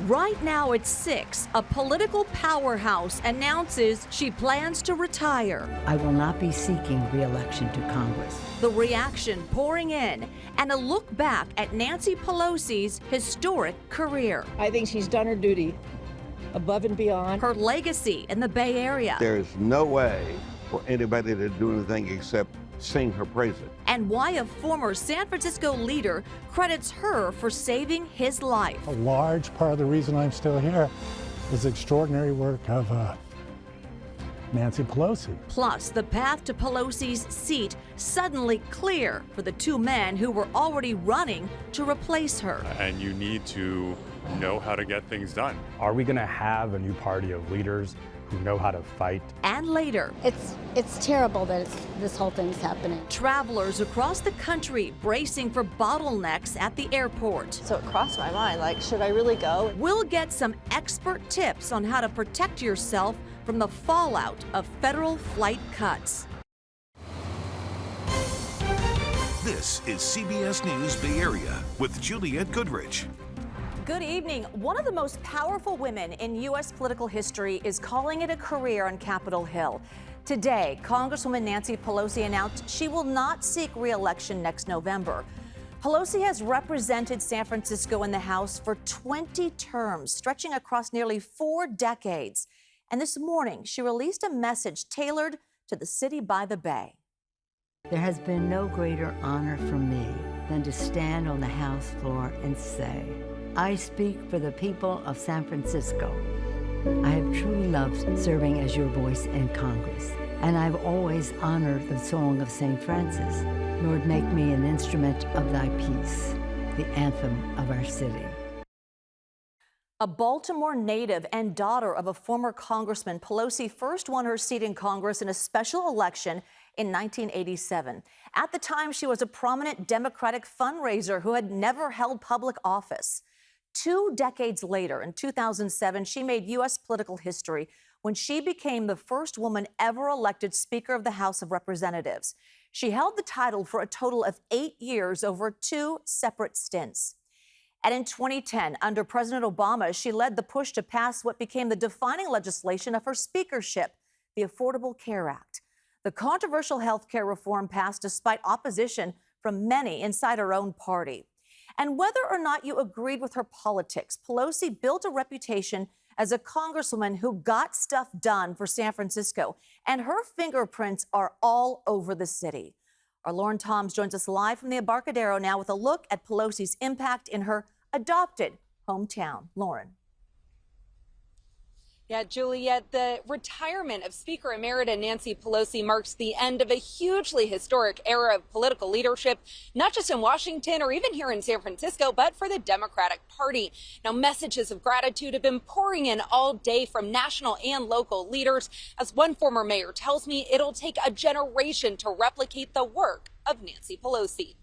Right now at 6, a political powerhouse announces she plans to retire. I will not be seeking re-election to Congress. The reaction pouring in, and a look back at Nancy Pelosi's historic career. I think she's done her duty above and beyond. Her legacy in the Bay Area. There's no way for anybody to do anything except sing her praises. And why a former San Francisco leader credits her for saving his life. A large part of the reason I'm still here is the extraordinary work of Nancy Pelosi. Plus, the path to Pelosi's seat suddenly clear for the two men who were already running to replace her. And you need to know how to get things done. Are we going to have a new party of leaders who know how to fight? And later, it's terrible that this whole thing's happening. Travelers across the country bracing for bottlenecks at the airport. So it crossed my mind, like, should I really go? We'll get some expert tips on how to protect yourself from the fallout of federal flight cuts. This is CBS News Bay Area with Juliette Goodrich. Good evening. One of the most powerful women in U.S. political history is calling it a career on Capitol Hill. Today, Congresswoman Nancy Pelosi announced she will not seek re-election next November. Pelosi has represented San Francisco in the House for 20 terms, stretching across nearly 4 decades. And this morning, she released a message tailored to the city by the Bay. There has been no greater honor for me than to stand on the House floor and say, I speak for the people of San Francisco. I have truly loved serving as your voice in Congress, and I've always honored the song of St. Francis. Lord, make me an instrument of thy peace, the anthem of our city. A Baltimore native and daughter of a former congressman, Pelosi first won her seat in Congress in a special election in 1987. At the time, she was a prominent Democratic fundraiser who had never held public office. 2 decades later, in 2007, she made U.S. political history when she became the first woman ever elected Speaker of the House of Representatives. She held the title for a total of 8 years over 2 separate stints. And in 2010, under President Obama, she led the push to pass what became the defining legislation of her speakership, the Affordable Care Act. The controversial health care reform passed despite opposition from many inside her own party. And whether or not you agreed with her politics, Pelosi built a reputation as a congresswoman who got stuff done for San Francisco, and her fingerprints are all over the city. Our Lauren Toms joins us live from the Embarcadero now with a look at Pelosi's impact in her adopted hometown. Lauren. Yeah, Juliette, the retirement of Speaker Emerita Nancy Pelosi marks the end of a hugely historic era of political leadership, not just in Washington or even here in San Francisco, but for the Democratic Party. Now, messages of gratitude have been pouring in all day from national and local leaders. As one former mayor tells me, it'll take a generation to replicate the work of Nancy Pelosi.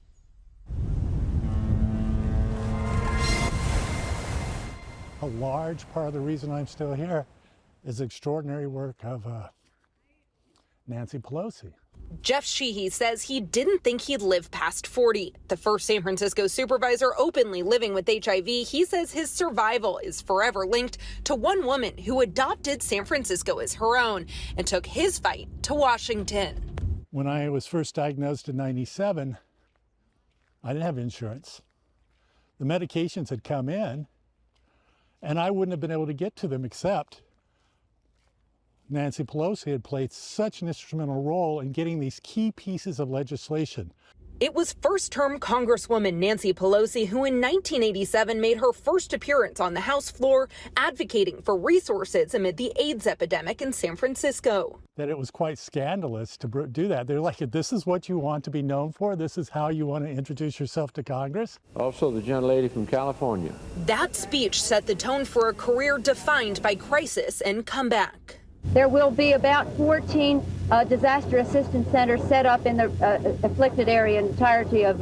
A large part of the reason I'm still here is the extraordinary work of Nancy Pelosi. Jeff Sheehy says he didn't think he'd live past 40. The first San Francisco supervisor openly living with HIV, he says his survival is forever linked to one woman who adopted San Francisco as her own and took his fight to Washington. When I was first diagnosed in '97, I didn't have insurance. The medications had come in, and I wouldn't have been able to get to them except Nancy Pelosi had played such an instrumental role in getting these key pieces of legislation. It was first-term Congresswoman Nancy Pelosi who in 1987 made her first appearance on the House floor advocating for resources amid the AIDS epidemic in San Francisco. That it was quite scandalous to do that. They're like, if this is what you want to be known for, this is how you want to introduce yourself to Congress. Also the gentlelady from California. That speech set the tone for a career defined by crisis and comeback. There will be about 14 disaster assistance centers set up in the afflicted area, entirety of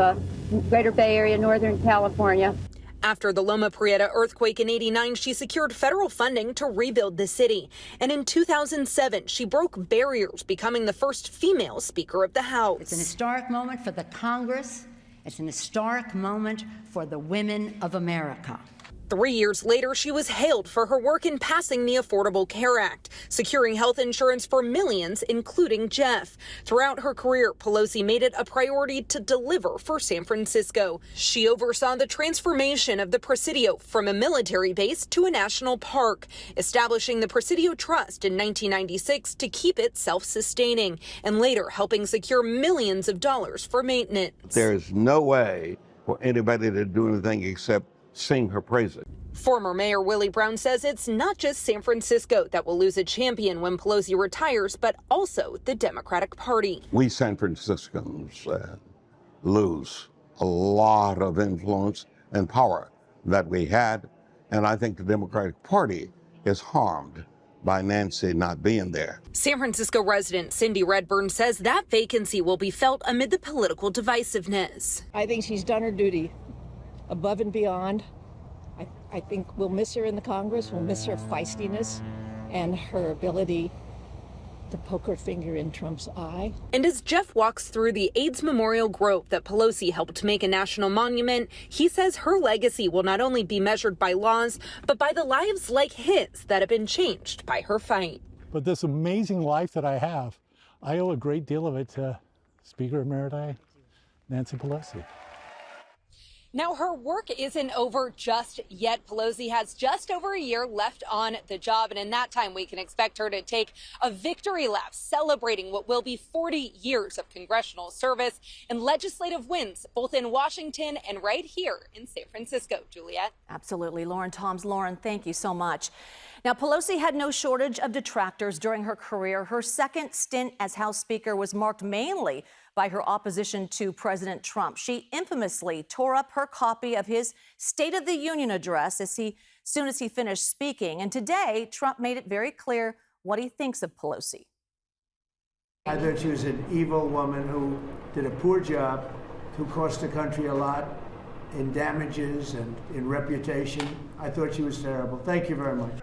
Greater Bay Area, Northern California. After the Loma Prieta earthquake in '89, she secured federal funding to rebuild the city. And in 2007, she broke barriers, becoming the first female Speaker of the House. It's an historic moment for the Congress. It's an historic moment for the women of America. 3 years later, she was hailed for her work in passing the Affordable Care Act, securing health insurance for millions, including Jeff. Throughout her career, Pelosi made it a priority to deliver for San Francisco. She oversaw the transformation of the Presidio from a military base to a national park, establishing the Presidio Trust in 1996 to keep it self-sustaining, and later helping secure millions of dollars for maintenance. There's no way for anybody to do anything except sing her praises. Former Mayor Willie Brown says it's not just San Francisco that will lose a champion when Pelosi retires, but also the Democratic Party. We San Franciscans lose a lot of influence and power that we had, and I think the Democratic Party is harmed by Nancy not being there. San Francisco resident Cindy Redburn says that vacancy will be felt amid the political divisiveness. I think she's done her duty above and beyond. I think we'll miss her in the Congress. We'll miss her feistiness and her ability to poke her finger in Trump's eye. And as Jeff walks through the AIDS Memorial Grove that Pelosi helped make a national monument, he says her legacy will not only be measured by laws, but by the lives like his that have been changed by her fight. But this amazing life that I have, I owe a great deal of it to Speaker Emerita Nancy Pelosi. Now, her work isn't over just yet. Pelosi has just over a year left on the job, and in that time, we can expect her to take a victory lap, celebrating what will be 40 years of congressional service and legislative wins, both in Washington and right here in San Francisco. Juliet? Absolutely. Lauren Toms. Lauren, thank you so much. Now, Pelosi had no shortage of detractors during her career. Her second stint as House Speaker was marked mainly by her opposition to President Trump. She infamously tore up her copy of his State of the Union address soon as he finished speaking. And today, Trump made it very clear what he thinks of Pelosi. I thought she was an evil woman who did a poor job, who cost the country a lot in damages and in reputation. I thought she was terrible. Thank you very much.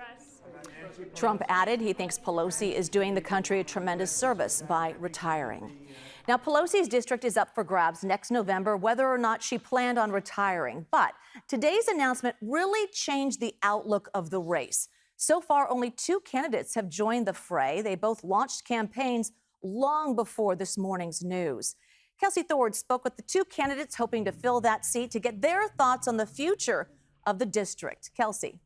Trump added he thinks Pelosi is doing the country a tremendous service by retiring. Now, Pelosi's district is up for grabs next November, whether or not she planned on retiring. But today's announcement really changed the outlook of the race. So far, only 2 candidates have joined the fray. They both launched campaigns long before this morning's news. Kelsey Thorne spoke with the 2 candidates hoping to fill that seat to get their thoughts on the future of the district. Kelsey.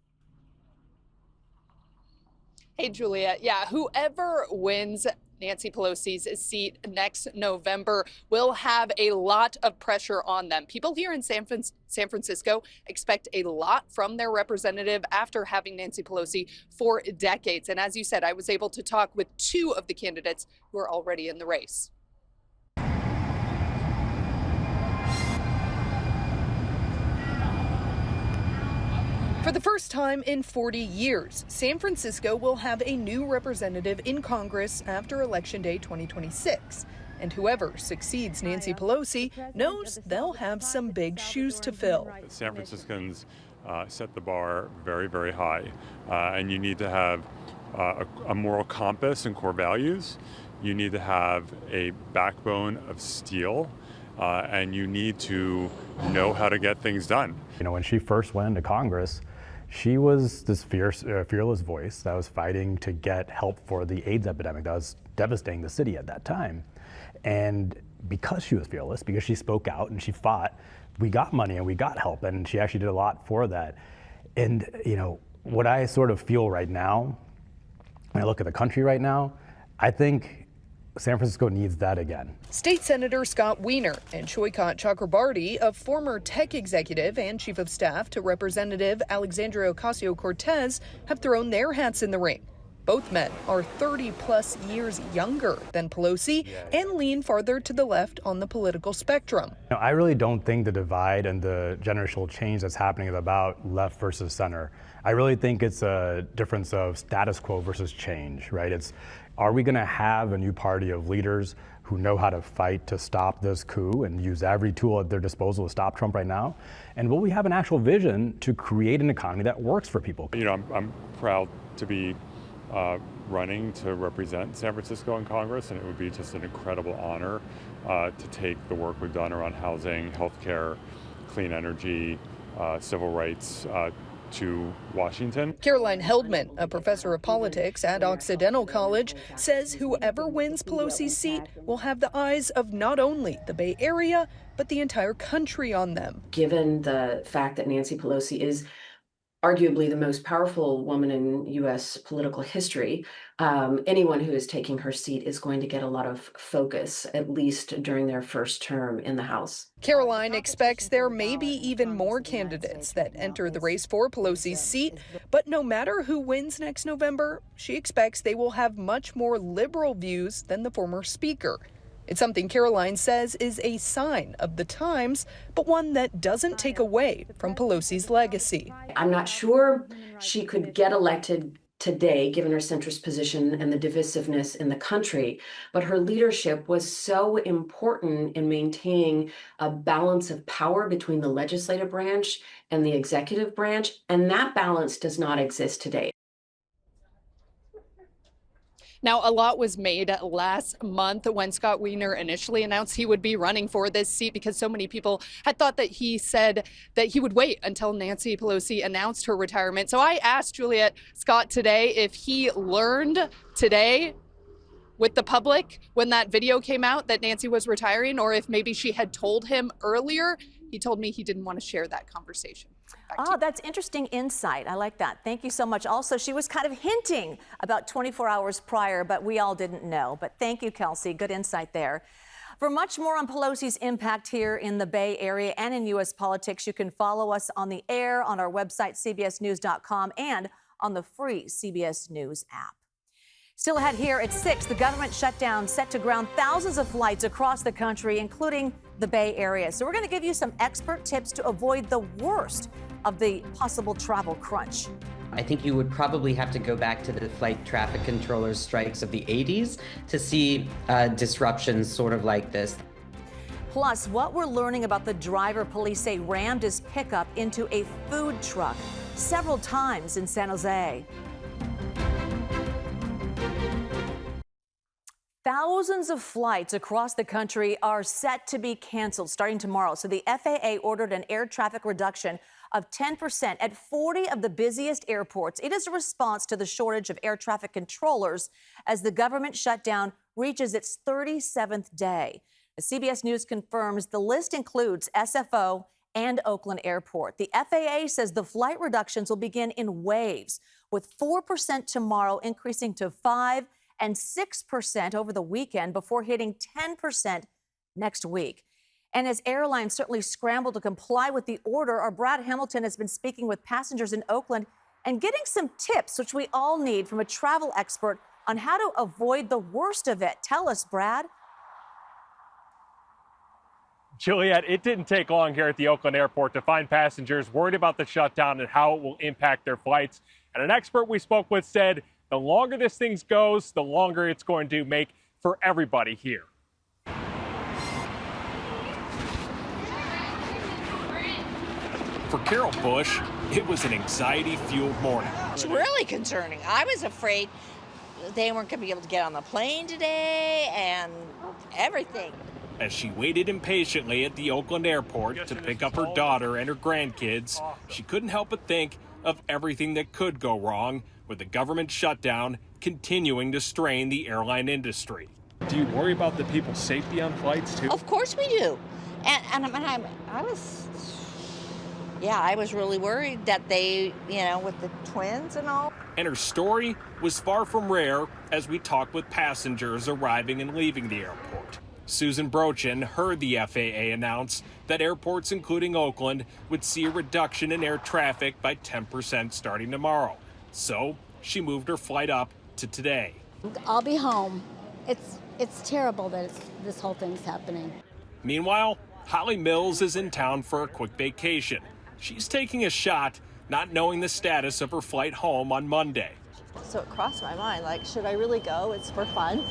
Hey, Julia. Yeah, whoever wins Nancy Pelosi's seat next November will have a lot of pressure on them. People here in San Francisco expect a lot from their representative after having Nancy Pelosi for decades. And as you said, I was able to talk with 2 of the candidates who are already in the race. For the first time in 40 years, San Francisco will have a new representative in Congress after Election Day 2026. And whoever succeeds Nancy Pelosi knows they'll have some big shoes to fill. San Franciscans set the bar very, very high. And you need to have a moral compass and core values. You need to have a backbone of steel. And you need to know how to get things done. You know, when she first went into Congress, she was this fearless voice that was fighting to get help for the AIDS epidemic that was devastating the city at that time. And because she was fearless, because she spoke out and she fought, we got money and we got help, and she actually did a lot for that. And, you know, what I sort of feel right now, when I look at the country right now, I think San Francisco needs that again. State Senator Scott Wiener and Choykot Chakrabarty, a former tech executive and chief of staff to Representative Alexandria Ocasio-Cortez, have thrown their hats in the ring. Both men are 30-plus years younger than Pelosi and lean farther to the left on the political spectrum. Now, I really don't think the divide and the generational change that's happening is about left versus center. I really think it's a difference of status quo versus change, right? Are we going to have a new party of leaders who know how to fight to stop this coup and use every tool at their disposal to stop Trump right now? And will we have an actual vision to create an economy that works for people? You know, I'm proud to be running to represent San Francisco in Congress, and it would be just an incredible honor to take the work we've done around housing, healthcare, clean energy, civil rights to Washington. Caroline Heldman, a professor of politics at Occidental College, says whoever wins Pelosi's seat will have the eyes of not only the Bay Area, but the entire country on them. Given the fact that Nancy Pelosi is arguably the most powerful woman in U.S. political history, anyone who is taking her seat is going to get a lot of focus, at least during their first term in the House. Caroline expects there may be even more candidates that enter the race for Pelosi's seat, but no matter who wins next November, she expects they will have much more liberal views than the former speaker. It's something Caroline says is a sign of the times, but one that doesn't take away from Pelosi's legacy. I'm not sure she could get elected today, given her centrist position and the divisiveness in the country, but her leadership was so important in maintaining a balance of power between the legislative branch and the executive branch, and that balance does not exist today. Now, a lot was made last month when Scott Wiener initially announced he would be running for this seat because so many people had thought that he said that he would wait until Nancy Pelosi announced her retirement. So I asked Juliet Scott today if he learned today with the public when that video came out that Nancy was retiring, or if maybe she had told him earlier. He told me he didn't want to share that conversation. That's interesting insight. I like that. Thank you so much. Also, she was kind of hinting about 24 hours prior, but we all didn't know. But thank you, Kelsey. Good insight there. For much more on Pelosi's impact here in the Bay Area and in U.S. politics, you can follow us on the air, on our website, cbsnews.com, and on the free CBS News app. Still ahead here at 6, the government shutdown set to ground thousands of flights across the country, including the Bay Area. So we're going to give you some expert tips to avoid the worst of the possible travel crunch. I think you would probably have to go back to the flight traffic controllers strikes of the 80s to see disruptions sort of like this. Plus, what we're learning about the driver police say rammed his pickup into a food truck several times in San Jose. Thousands of flights across the country are set to be canceled starting tomorrow. So the FAA ordered an air traffic reduction of 10% at 40 of the busiest airports. It is a response to the shortage of air traffic controllers as the government shutdown reaches its 37th day. The CBS News confirms the list includes SFO and Oakland Airport. The FAA says the flight reductions will begin in waves, with 4% tomorrow increasing to 5% and 6% over the weekend before hitting 10% next week. And as airlines certainly scramble to comply with the order, our Brad Hamilton has been speaking with passengers in Oakland and getting some tips, which we all need, from a travel expert on how to avoid the worst of it. Tell us, Brad. Juliet, it didn't take long here at the Oakland airport to find passengers worried about the shutdown and how it will impact their flights. And an expert we spoke with said the longer this thing goes, the longer it's going to make for everybody here. For Carol Bush, it was an anxiety-fueled morning. It's really concerning. I was afraid they weren't going to be able to get on the plane today and everything. As she waited impatiently at the Oakland airport to pick up her daughter and her grandkids, she couldn't help but think of everything that could go wrong with the government shutdown continuing to strain the airline industry. Do you worry about the people's safety on flights too? Of course we do. And I was really worried that they, with the twins and all. And her story was far from rare as we talked with passengers arriving and leaving the airport. Susan Brochin heard the FAA announce that airports, including Oakland, would see a reduction in air traffic by 10% starting tomorrow. So she moved her flight up to today. I'll be home. It's terrible that this whole thing's happening. Meanwhile, Holly Mills is in town for a quick vacation. She's taking a shot, not knowing the status of her flight home on Monday. So it crossed my mind, should I really go? It's for fun.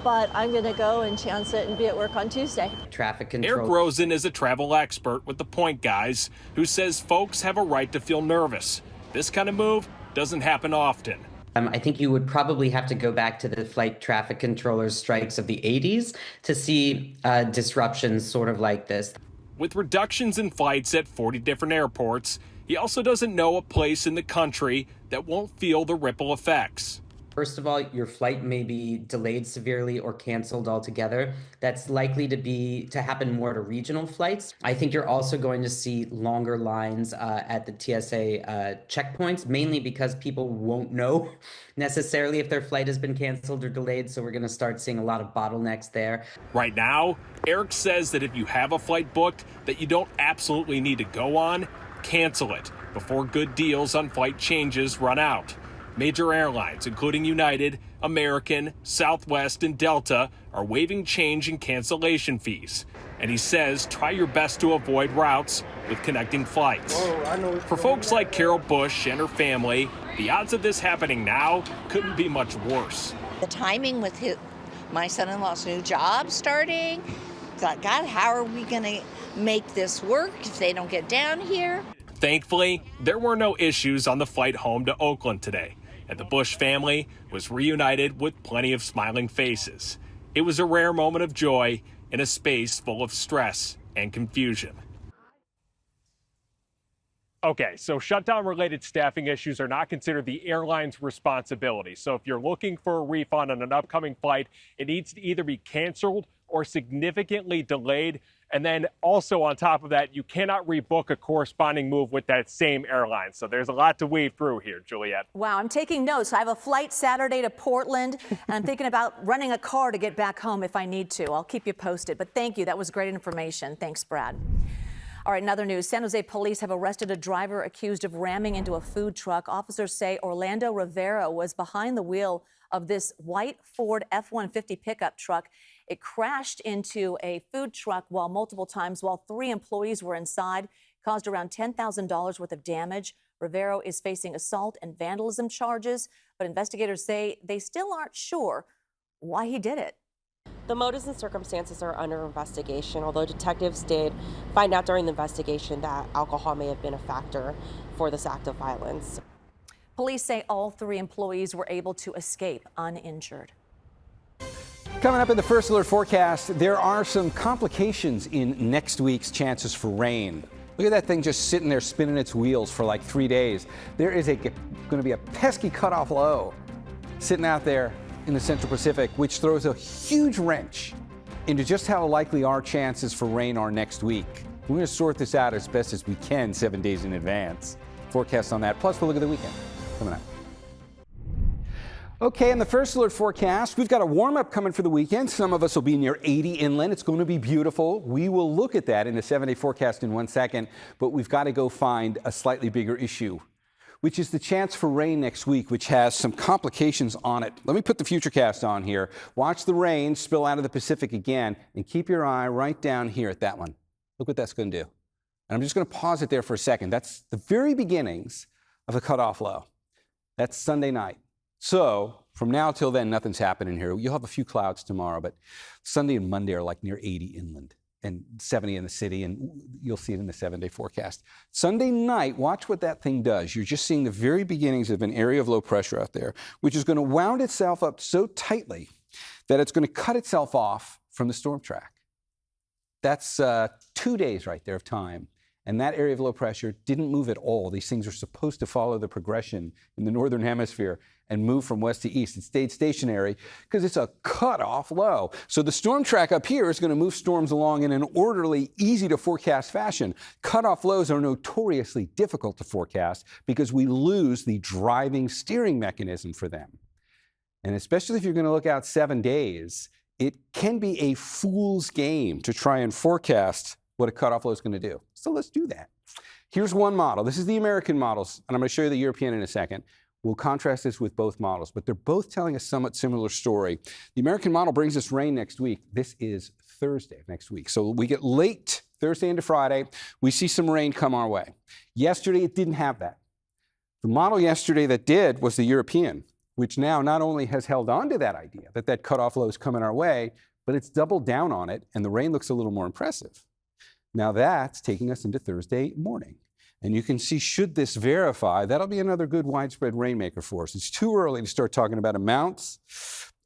But I'm going to go and chance it and be at work on Tuesday. Traffic control. Eric Rosen is a travel expert with the Point Guys who says folks have a right to feel nervous. This kind of move doesn't happen often. I think you would probably have to go back to the flight traffic controllers strikes of the 80s to see disruptions sort of like this. With reductions in flights at 40 different airports, He also doesn't know a place in the country that won't feel the ripple effects. First of all, your flight may be delayed severely or canceled altogether. That's likely to happen more to regional flights. I think you're also going to see longer lines at the TSA checkpoints, mainly because people won't know necessarily if their flight has been canceled or delayed. So we're going to start seeing a lot of bottlenecks there. Right now, Eric says that if you have a flight booked that you don't absolutely need to go on, cancel it before good deals on flight changes run out. Major airlines, including United, American, Southwest, and Delta, are waiving change and cancellation fees. And he says try your best to avoid routes with connecting flights. For folks like Carol Bush and her family, the odds of this happening now couldn't be much worse. The timing with my son-in-law's new job starting, thought, God, how are we going to make this work if they don't get down here? Thankfully, there were no issues on the flight home to Oakland today, and the Bush family was reunited with plenty of smiling faces. It was a rare moment of joy in a space full of stress and confusion. Okay, so shutdown-related staffing issues are not considered the airline's responsibility. So if you're looking for a refund on an upcoming flight, it needs to either be canceled or significantly delayed. And then also on top of that, you cannot rebook a corresponding move with that same airline. So there's a lot to weave through here, Juliette. Wow, I'm taking notes. I have a flight Saturday to Portland, and I'm thinking about renting a car to get back home if I need to. I'll keep you posted. But thank you. That was great information. Thanks, Brad. All right, in other news, San Jose police have arrested a driver accused of ramming into a food truck. Officers say Orlando Rivera was behind the wheel of this white Ford F-150 pickup truck. It crashed into a food truck multiple times while 3 employees were inside, caused around $10,000 worth of damage. Rivera is facing assault and vandalism charges, but investigators say they still aren't sure why he did it. The motives and circumstances are under investigation, although detectives did find out during the investigation that alcohol may have been a factor for this act of violence. Police say all 3 employees were able to escape uninjured. Coming up in the First Alert forecast, there are some complications in next week's chances for rain. Look at that thing just sitting there spinning its wheels for like 3 days. There is going to be a pesky cutoff low sitting out there in the Central Pacific, which throws a huge wrench into just how likely our chances for rain are next week. We're going to sort this out as best as we can 7 days in advance. Forecast on that, plus we'll look at the weekend coming up. Okay, in the First Alert forecast, we've got a warm-up coming for the weekend. Some of us will be near 80 inland. It's going to be beautiful. We will look at that in the 7-day forecast in 1 second, but we've got to go find a slightly bigger issue, which is the chance for rain next week, which has some complications on it. Let me put the Futurecast on here. Watch the rain spill out of the Pacific again, and keep your eye right down here at that one. Look what that's going to do. And I'm just going to pause it there for a second. That's the very beginnings of the cutoff low. That's Sunday night. So from now till then, nothing's happening here. You'll have a few clouds tomorrow, but Sunday and Monday are like near 80 inland and 70 in the city, and you'll see it in the 7-day forecast. Sunday night, watch what that thing does. You're just seeing the very beginnings of an area of low pressure out there, which is going to wound itself up so tightly that it's going to cut itself off from the storm track. That's 2 days right there of time. And that area of low pressure didn't move at all. These things are supposed to follow the progression in the northern hemisphere and move from west to east. It stayed stationary because it's a cutoff low. So the storm track up here is going to move storms along in an orderly, easy to forecast fashion. Cutoff lows are notoriously difficult to forecast because we lose the driving steering mechanism for them. And especially if you're going to look out 7 days, it can be a fool's game to try and forecast what a cutoff low is going to do. So let's do that. Here's one model. This is the American models, and I'm going to show you the European in a second. We'll contrast this with both models, but they're both telling a somewhat similar story. The American model brings us rain next week. This is Thursday of next week. So we get late Thursday into Friday. We see some rain come our way. Yesterday, it didn't have that. The model yesterday that did was the European, which now not only has held on to that idea that that cutoff low is coming our way, but it's doubled down on it, and the rain looks a little more impressive. Now that's taking us into Thursday morning. And you can see, should this verify, that'll be another good widespread rainmaker for us. It's too early to start talking about amounts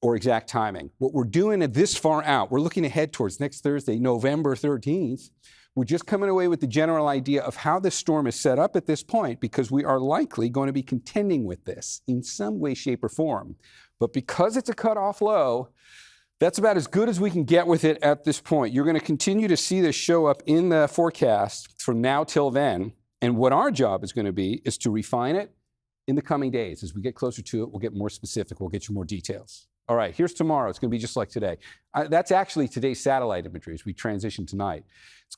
or exact timing. What we're doing at this far out, we're looking ahead towards next Thursday, November 13th. We're just coming away with the general idea of how this storm is set up at this point, because we are likely going to be contending with this in some way, shape, or form. But because it's a cutoff low, that's about as good as we can get with it at this point. You're going to continue to see this show up in the forecast from now till then. And what our job is going to be is to refine it in the coming days. As we get closer to it, we'll get more specific. We'll get you more details. All right, here's tomorrow. It's going to be just like today. That's actually today's satellite imagery as we transition tonight.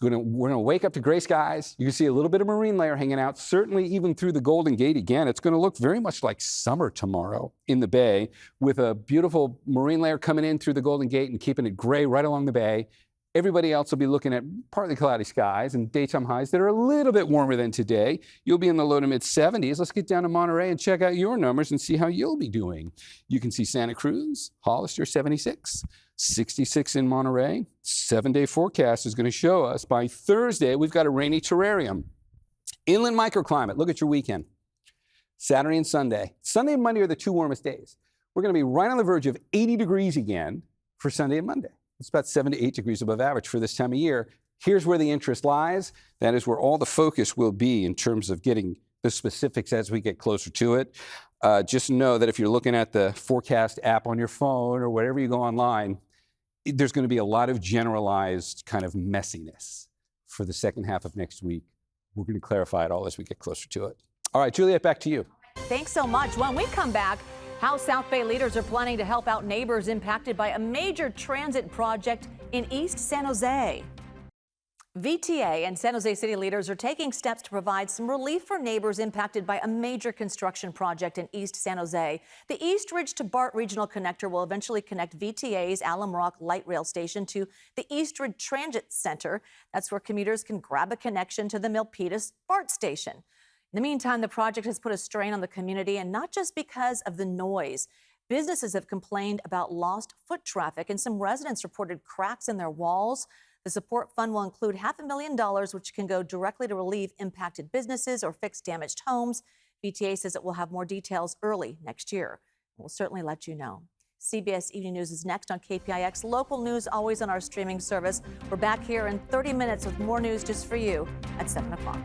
We're going to wake up to gray skies. You can see a little bit of marine layer hanging out, certainly even through the Golden Gate again. It's going to look very much like summer tomorrow in the bay, with a beautiful marine layer coming in through the Golden Gate and keeping it gray right along the bay. Everybody else will be looking at partly cloudy skies and daytime highs that are a little bit warmer than today. You'll be in the low to mid 70s. Let's get down to Monterey and check out your numbers and see how you'll be doing. You can see Santa Cruz, Hollister 76, 66 in Monterey. 7-day forecast is going to show us by Thursday we've got a rainy terrarium. Inland microclimate. Look at your weekend. Saturday and Sunday. Sunday and Monday are the two warmest days. We're going to be right on the verge of 80 degrees again for Sunday and Monday. It's about 7 to 8 degrees above average for this time of year. Here's where the interest lies. That is where all the focus will be in terms of getting the specifics as we get closer to it. Just know that if you're looking at the forecast app on your phone or wherever you go online, there's going to be a lot of generalized kind of messiness for the second half of next week. We're going to clarify it all as we get closer to it. All right, Juliet, back to you. Thanks so much. When we come back, how South Bay leaders are planning to help out neighbors impacted by a major transit project in East San Jose. VTA and San Jose city leaders are taking steps to provide some relief for neighbors impacted by a major construction project in East San Jose. The East Ridge to BART Regional Connector will eventually connect VTA's Alum Rock Light Rail Station to the East Ridge Transit Center. That's where commuters can grab a connection to the Milpitas BART station. In the meantime, the project has put a strain on the community, and not just because of the noise. Businesses have complained about lost foot traffic, and some residents reported cracks in their walls. The support fund will include $500,000, which can go directly to relieve impacted businesses or fix damaged homes. VTA says it will have more details early next year. We'll certainly let you know. CBS Evening News is next on KPIX. Local news always on our streaming service. We're back here in 30 minutes with more news just for you at 7 o'clock.